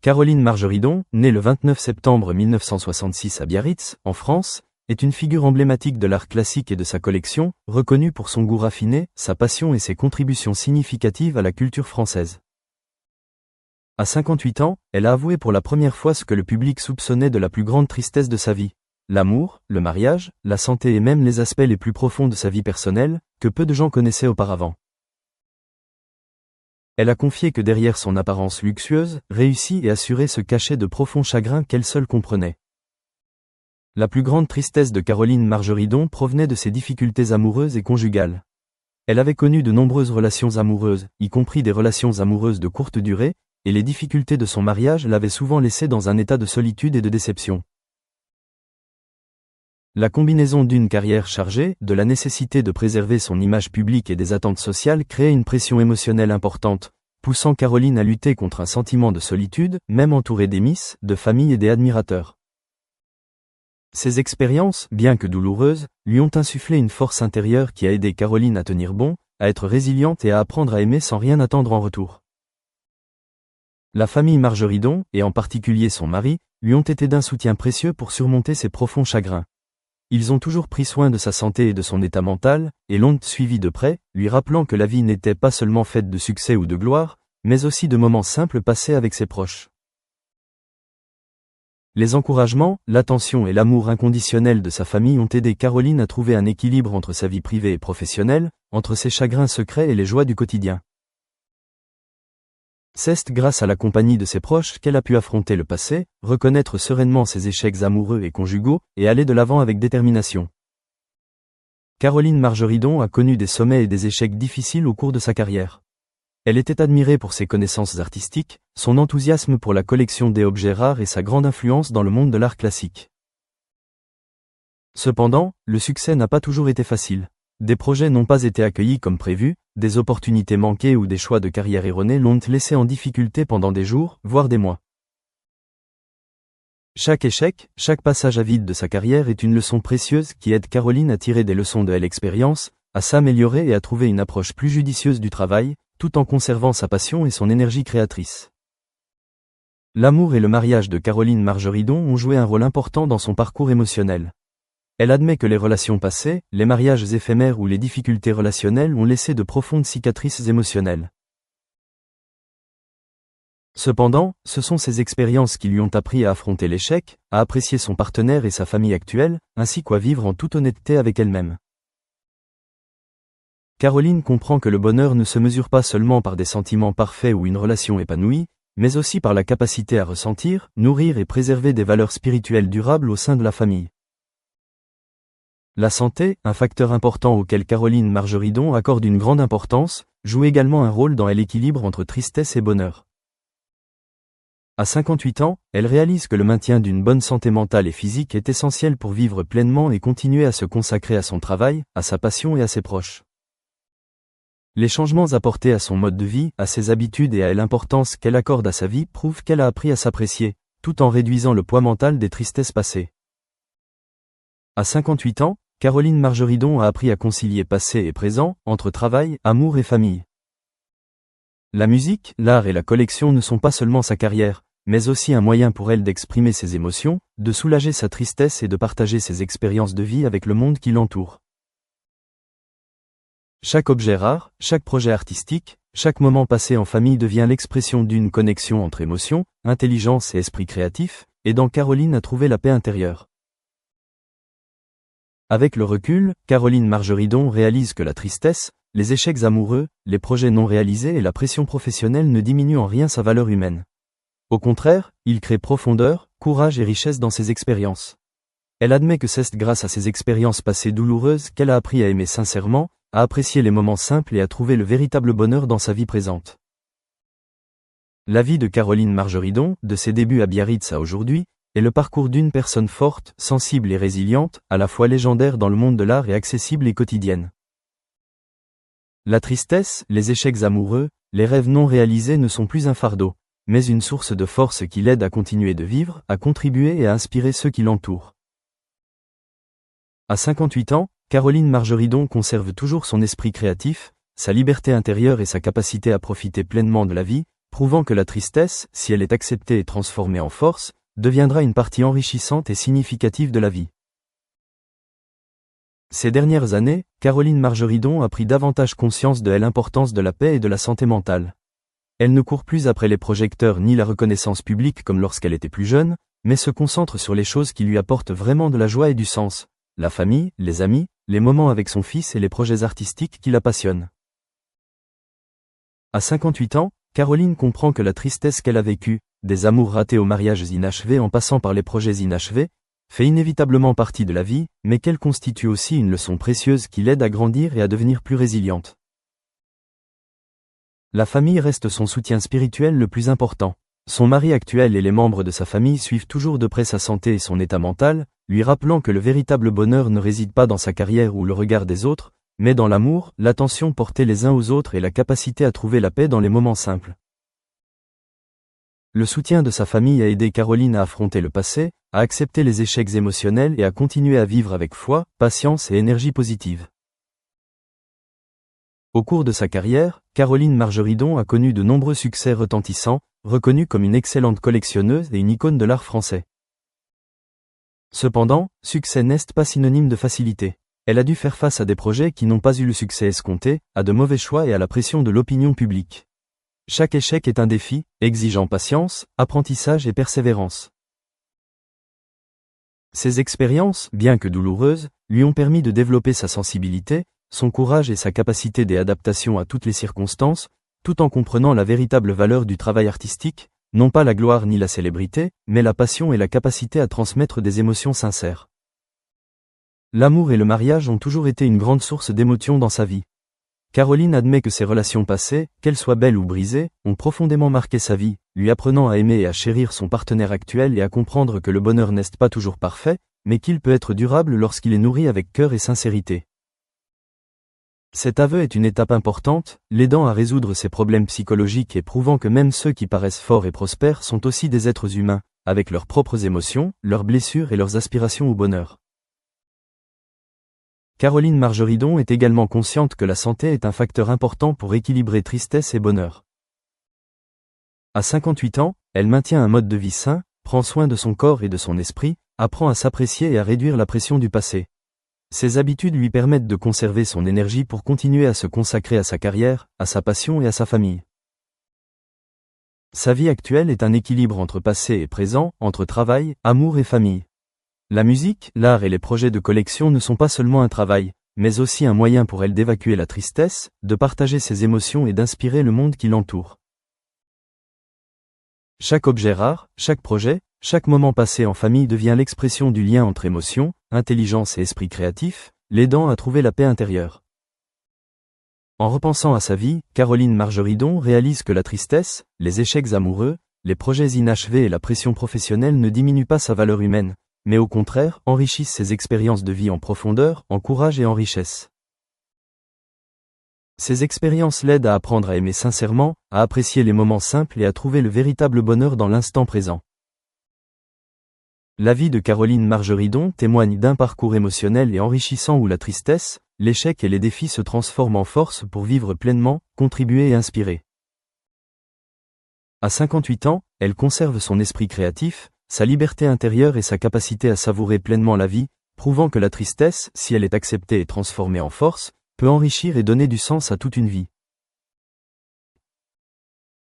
Caroline Margeridon, née le 29 septembre 1966 à Biarritz, en France, est une figure emblématique de l'art classique et de sa collection, reconnue pour son goût raffiné, sa passion et ses contributions significatives à la culture française. À 58 ans, elle a avoué pour la première fois ce que le public soupçonnait de la plus grande tristesse de sa vie. L'amour, le mariage, la santé et même les aspects les plus profonds de sa vie personnelle, que peu de gens connaissaient auparavant. Elle a confié que derrière son apparence luxueuse, réussie et assurée se cachaient de profonds chagrins qu'elle seule comprenait. La plus grande tristesse de Caroline Margeridon provenait de ses difficultés amoureuses et conjugales. Elle avait connu de nombreuses relations amoureuses, y compris des relations amoureuses de courte durée, et les difficultés de son mariage l'avaient souvent laissée dans un état de solitude et de déception. La combinaison d'une carrière chargée, de la nécessité de préserver son image publique et des attentes sociales créait une pression émotionnelle importante, poussant Caroline à lutter contre un sentiment de solitude, même entourée d'Émiss, de famille et des admirateurs. Ces expériences, bien que douloureuses, lui ont insufflé une force intérieure qui a aidé Caroline à tenir bon, à être résiliente et à apprendre à aimer sans rien attendre en retour. La famille Margeridon, et en particulier son mari, lui ont été d'un soutien précieux pour surmonter ses profonds chagrins. Ils ont toujours pris soin de sa santé et de son état mental, et l'ont suivi de près, lui rappelant que la vie n'était pas seulement faite de succès ou de gloire, mais aussi de moments simples passés avec ses proches. Les encouragements, l'attention et l'amour inconditionnel de sa famille ont aidé Caroline à trouver un équilibre entre sa vie privée et professionnelle, entre ses chagrins secrets et les joies du quotidien. C'est grâce à la compagnie de ses proches qu'elle a pu affronter le passé, reconnaître sereinement ses échecs amoureux et conjugaux, et aller de l'avant avec détermination. Caroline Margeridon a connu des sommets et des échecs difficiles au cours de sa carrière. Elle était admirée pour ses connaissances artistiques, son enthousiasme pour la collection des objets rares et sa grande influence dans le monde de l'art classique. Cependant, le succès n'a pas toujours été facile. Des projets n'ont pas été accueillis comme prévu, des opportunités manquées ou des choix de carrière erronés l'ont laissée en difficulté pendant des jours, voire des mois. Chaque échec, chaque passage à vide de sa carrière est une leçon précieuse qui aide Caroline à tirer des leçons de l'expérience, à s'améliorer et à trouver une approche plus judicieuse du travail, tout en conservant sa passion et son énergie créatrice. L'amour et le mariage de Caroline Margeridon ont joué un rôle important dans son parcours émotionnel. Elle admet que les relations passées, les mariages éphémères ou les difficultés relationnelles ont laissé de profondes cicatrices émotionnelles. Cependant, ce sont ces expériences qui lui ont appris à affronter l'échec, à apprécier son partenaire et sa famille actuelle, ainsi qu'à vivre en toute honnêteté avec elle-même. Caroline comprend que le bonheur ne se mesure pas seulement par des sentiments parfaits ou une relation épanouie, mais aussi par la capacité à ressentir, nourrir et préserver des valeurs spirituelles durables au sein de la famille. La santé, un facteur important auquel Caroline Margeridon accorde une grande importance, joue également un rôle dans l'équilibre entre tristesse et bonheur. À 58 ans, elle réalise que le maintien d'une bonne santé mentale et physique est essentiel pour vivre pleinement et continuer à se consacrer à son travail, à sa passion et à ses proches. Les changements apportés à son mode de vie, à ses habitudes et à l'importance qu'elle accorde à sa vie prouvent qu'elle a appris à s'apprécier, tout en réduisant le poids mental des tristesses passées. À 58 ans, Caroline Margeridon a appris à concilier passé et présent, entre travail, amour et famille. La musique, l'art et la collection ne sont pas seulement sa carrière, mais aussi un moyen pour elle d'exprimer ses émotions, de soulager sa tristesse et de partager ses expériences de vie avec le monde qui l'entoure. Chaque objet rare, chaque projet artistique, chaque moment passé en famille devient l'expression d'une connexion entre émotion, intelligence et esprit créatif, aidant Caroline à trouver la paix intérieure. Avec le recul, Caroline Margeridon réalise que la tristesse, les échecs amoureux, les projets non réalisés et la pression professionnelle ne diminuent en rien sa valeur humaine. Au contraire, ils créent profondeur, courage et richesse dans ses expériences. Elle admet que c'est grâce à ces expériences passées douloureuses qu'elle a appris à aimer sincèrement, à apprécier les moments simples et à trouver le véritable bonheur dans sa vie présente. La vie de Caroline Margeridon, de ses débuts à Biarritz à aujourd'hui, est le parcours d'une personne forte, sensible et résiliente, à la fois légendaire dans le monde de l'art et accessible et quotidienne. La tristesse, les échecs amoureux, les rêves non réalisés ne sont plus un fardeau, mais une source de force qui l'aide à continuer de vivre, à contribuer et à inspirer ceux qui l'entourent. À 58 ans, Caroline Margeridon conserve toujours son esprit créatif, sa liberté intérieure et sa capacité à profiter pleinement de la vie, prouvant que la tristesse, si elle est acceptée et transformée en force, deviendra une partie enrichissante et significative de la vie. Ces dernières années, Caroline Margeridon a pris davantage conscience de l'importance de la paix et de la santé mentale. Elle ne court plus après les projecteurs ni la reconnaissance publique comme lorsqu'elle était plus jeune, mais se concentre sur les choses qui lui apportent vraiment de la joie et du sens, la famille, les amis, les moments avec son fils et les projets artistiques qui la passionnent. À 58 ans, Caroline comprend que la tristesse qu'elle a vécue, des amours ratés aux mariages inachevés en passant par les projets inachevés, fait inévitablement partie de la vie, mais qu'elle constitue aussi une leçon précieuse qui l'aide à grandir et à devenir plus résiliente. La famille reste son soutien spirituel le plus important. Son mari actuel et les membres de sa famille suivent toujours de près sa santé et son état mental, lui rappelant que le véritable bonheur ne réside pas dans sa carrière ou le regard des autres, mais dans l'amour, l'attention portée les uns aux autres et la capacité à trouver la paix dans les moments simples. Le soutien de sa famille a aidé Caroline à affronter le passé, à accepter les échecs émotionnels et à continuer à vivre avec foi, patience et énergie positive. Au cours de sa carrière, Caroline Margeridon a connu de nombreux succès retentissants, reconnue comme une excellente collectionneuse et une icône de l'art français. Cependant, succès n'est pas synonyme de facilité. Elle a dû faire face à des projets qui n'ont pas eu le succès escompté, à de mauvais choix et à la pression de l'opinion publique. Chaque échec est un défi, exigeant patience, apprentissage et persévérance. Ces expériences, bien que douloureuses, lui ont permis de développer sa sensibilité, son courage et sa capacité d'adaptation à toutes les circonstances, tout en comprenant la véritable valeur du travail artistique, non pas la gloire ni la célébrité, mais la passion et la capacité à transmettre des émotions sincères. L'amour et le mariage ont toujours été une grande source d'émotion dans sa vie. Caroline admet que ses relations passées, qu'elles soient belles ou brisées, ont profondément marqué sa vie, lui apprenant à aimer et à chérir son partenaire actuel et à comprendre que le bonheur n'est pas toujours parfait, mais qu'il peut être durable lorsqu'il est nourri avec cœur et sincérité. Cet aveu est une étape importante, l'aidant à résoudre ses problèmes psychologiques et prouvant que même ceux qui paraissent forts et prospères sont aussi des êtres humains, avec leurs propres émotions, leurs blessures et leurs aspirations au bonheur. Caroline Margeridon est également consciente que la santé est un facteur important pour équilibrer tristesse et bonheur. À 58 ans, elle maintient un mode de vie sain, prend soin de son corps et de son esprit, apprend à s'apprécier et à réduire la pression du passé. Ces habitudes lui permettent de conserver son énergie pour continuer à se consacrer à sa carrière, à sa passion et à sa famille. Sa vie actuelle est un équilibre entre passé et présent, entre travail, amour et famille. La musique, l'art et les projets de collection ne sont pas seulement un travail, mais aussi un moyen pour elle d'évacuer la tristesse, de partager ses émotions et d'inspirer le monde qui l'entoure. Chaque objet rare, chaque projet, chaque moment passé en famille devient l'expression du lien entre émotion, intelligence et esprit créatif, l'aidant à trouver la paix intérieure. En repensant à sa vie, Caroline Margeridon réalise que la tristesse, les échecs amoureux, les projets inachevés et la pression professionnelle ne diminuent pas sa valeur humaine, mais au contraire, enrichissent ses expériences de vie en profondeur, en courage et en richesse. Ces expériences l'aident à apprendre à aimer sincèrement, à apprécier les moments simples et à trouver le véritable bonheur dans l'instant présent. La vie de Caroline Margeridon témoigne d'un parcours émotionnel et enrichissant où la tristesse, l'échec et les défis se transforment en force pour vivre pleinement, contribuer et inspirer. À 58 ans, elle conserve son esprit créatif, sa liberté intérieure et sa capacité à savourer pleinement la vie, prouvant que la tristesse, si elle est acceptée et transformée en force, peut enrichir et donner du sens à toute une vie.